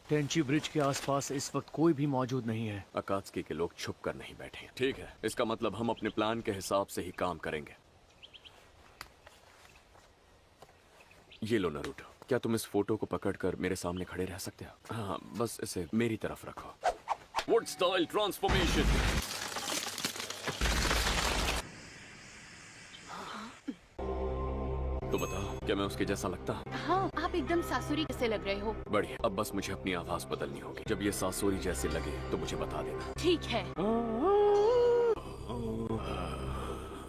टेंची bridge के आसपास इस वक्त कोई भी मौजूद नहीं है। अकात्सुकी के लोग छुप कर नहीं बैठे हैं। ठीक है, इसका मतलब हम अपने प्लान के हिसाब से ही काम करेंगे। ये लो नारुतो, क्या तुम इस फोटो को पकड़कर मेरे सामने खड़े रह सकते हो? हाँ, बस इसे मेरी तरफ रखो। Wood style transformation. तो बताओ, क्या मैं उसके जैसा लगता? हाँ, आप एकदम सासुरी जैसे लग रहे हो। बढ़िया, अब बस मुझे अपनी आवाज बदलनी होगी। जब ये सासुरी जैसे लगे तो मुझे बता देना। ठीक है।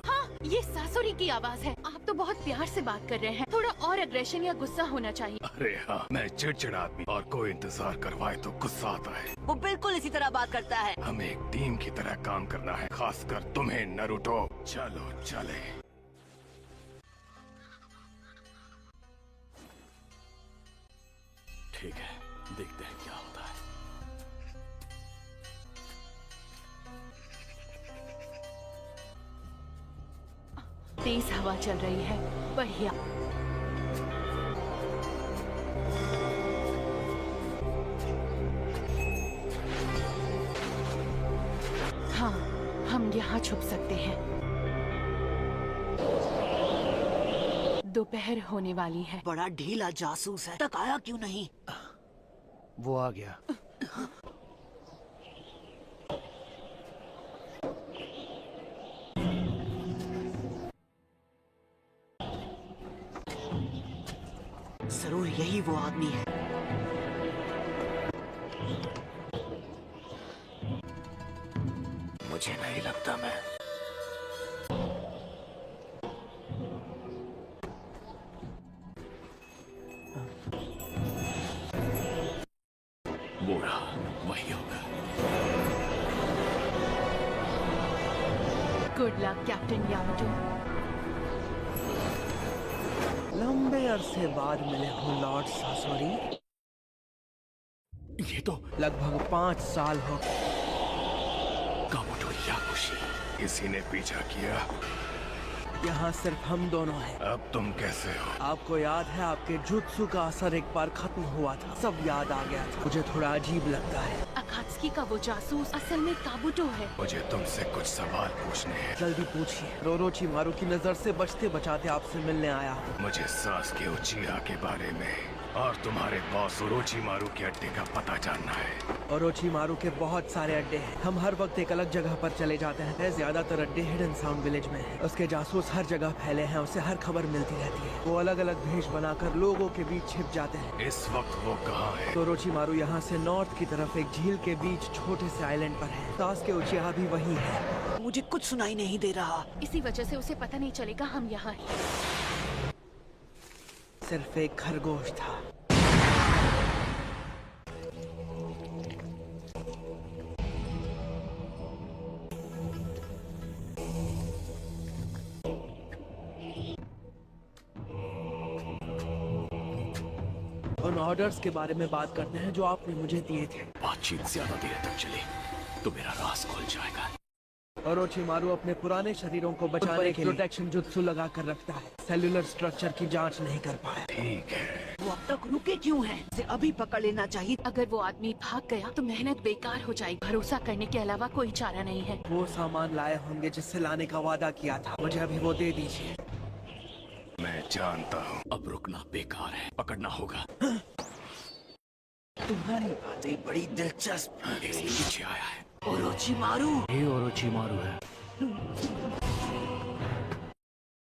हाँ, ये सासुरी की आवाज है। आप तो बहुत प्यार से बात कर रहे हैं। थोड़ा और अग्रेशन या गुस्सा होना चाहिए। अरे हाँ, मैं चिड़चिड़ा आदमी और कोई इंतजार करवाए तो गुस्सा आता है। वो बिल्कुल इसी तरह बात करता है। हमें एक टीम की तरह काम करना है, खासकर तुम्हें नारुतो। चलो चले। ठीक है, देखते हैं क्या होता है। तेज हवा चल रही है। बढ़िया। हाँ, हम यहाँ छुप सकते हैं। दोपहर होने वाली है। बड़ा ढीला जासूस है, तक आया क्यों नहीं? वो आ गया। जरूर यही वो आदमी है। मुझे नहीं लगता मैं। वो रहा, वही होगा। Good luck captain Yamato. लंबे अरसे बाद मिले हो लॉर्ड सासोरी। ये तो लगभग 5 साल हो गए। काबुटो याकुशी। किसी ने पीछा किया। यहाँ सिर्फ हम दोनों हैं। अब तुम कैसे हो? आपको याद है आपके जुत्सु का असर एक बार खत्म हुआ था, सब याद आ गया था। मुझे थोड़ा अजीब लगता है। अकात्सुकी का वो जासूस असल में काबुटो है। मुझे तुमसे कुछ सवाल पूछने हैं। जल्दी पूछिए। ओरोचिमारू की नजर से बचते बचाते आपसे मिलने आया हूँ। मुझे सासुके उचिहा के बारे में और तुम्हारे बॉस ओरोचिमारू के अड्डे का पता जानना है। ओरोचिमारू के बहुत सारे अड्डे हैं। हम हर वक्त एक अलग जगह पर चले जाते हैं। ज्यादातर अड्डे हिडन साउंड विलेज में हैं। उसके जासूस हर जगह फैले हैं, उसे हर खबर मिलती रहती है। वो अलग अलग भेष बनाकर लोगों के बीच छिप जाते हैं। इस वक्त वो कहाँ है? ओरोचिमारू यहाँ से नॉर्थ की तरफ एक झील के बीच छोटे से आइलैंड पर है। सासुके उचिहा भी वही है। मुझे कुछ सुनाई नहीं दे रहा। इसी वजह से उसे पता नहीं चलेगा हम यहाँ हैं। सिर्फ एक खरगोश था। उन ऑर्डर्स के बारे में बात करते हैं जो आपने मुझे दिए थे। बातचीत ज्यादा देर तक चली तो मेरा राज खुल जाएगा। ओरोचिमारू अपने पुराने शरीरों को बचाने के लिए प्रोटेक्शन जुत्सु लगा कर रखता है। सेल्युलर स्ट्रक्चर की जांच नहीं कर पाया। ठीक है। वो अब तक रुके क्यों हैं? इसे अभी पकड़ लेना चाहिए। अगर वो आदमी भाग गया तो मेहनत बेकार हो जाएगी। भरोसा करने के अलावा कोई चारा नहीं है। वो सामान लाए होंगे जिससे लाने का वादा किया था। मुझे अभी वो दे दीजिए। मैं जानता हूँ। अब रुकना बेकार है, पकड़ना होगा। तुम्हारी बातें बड़ी दिलचस्प। इसके पीछे आया है। ओरोचिमारू। ये ओरोचिमारू है।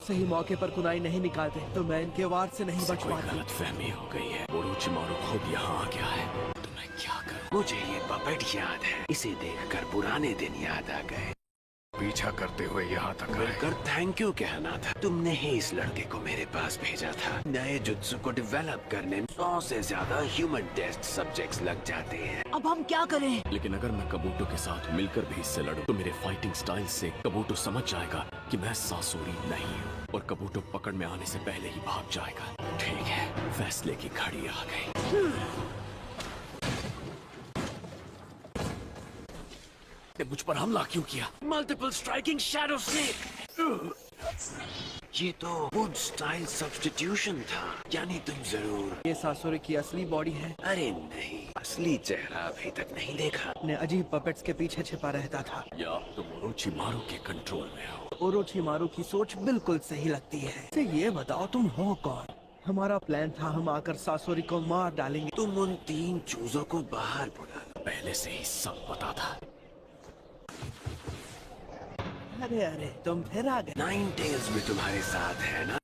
सही मौके पर कुनाई नहीं निकालते तो मैं इनके वार से नहीं बच कोई पाती। गलतफहमी हो गई है। ओरोचिमारू खुद यहाँ आ गया है तो मैं क्या करूँ? मुझे ये पपेट याद है। इसे देखकर पुराने दिन याद आ गए। पीछा करते हुए यहाँ तक आए। मिलकर थैंक यू कहना था। तुमने ही इस लड़के को मेरे पास भेजा था। नए जुत्सु को डेवलप करने में 100 से ज्यादा ह्यूमन टेस्ट सब्जेक्ट्स लग जाते हैं। अब हम क्या करें? लेकिन अगर मैं कबूटो के साथ मिलकर भी इससे लड़ूं तो मेरे फाइटिंग स्टाइल से कबूटो समझ जाएगा कि मैं सासुरी नहीं हूँ और कबूटो पकड़ में आने से पहले ही भाग जाएगा। ठीक है, फैसले की घड़ी आ गई। ने मुझ पर हमला क्यों किया? Multiple striking shadow snake. ये तो वुड स्टाइल सब्स्टिट्यूशन था, यानी तुम जरूर। ये सासुरी की असली बॉडी है। अरे नहीं, असली चेहरा अभी तक नहीं देखा। ने अजीब पपेट्स के पीछे छिपा रहता था। या तुम ओरोचिमारू के कंट्रोल में हो। ओरोचिमारू की सोच बिल्कुल सही लगती है। तो ये बताओ तुम हो कौन? हमारा प्लान था हम आकर सासुरी को मार डालेंगे। तुम उन 3 चूजों को बाहर बुला लो। पहले से ही सब पता था। अरे तुम फिर आ गए। 9 टेल्स भी तुम्हारे साथ है ना?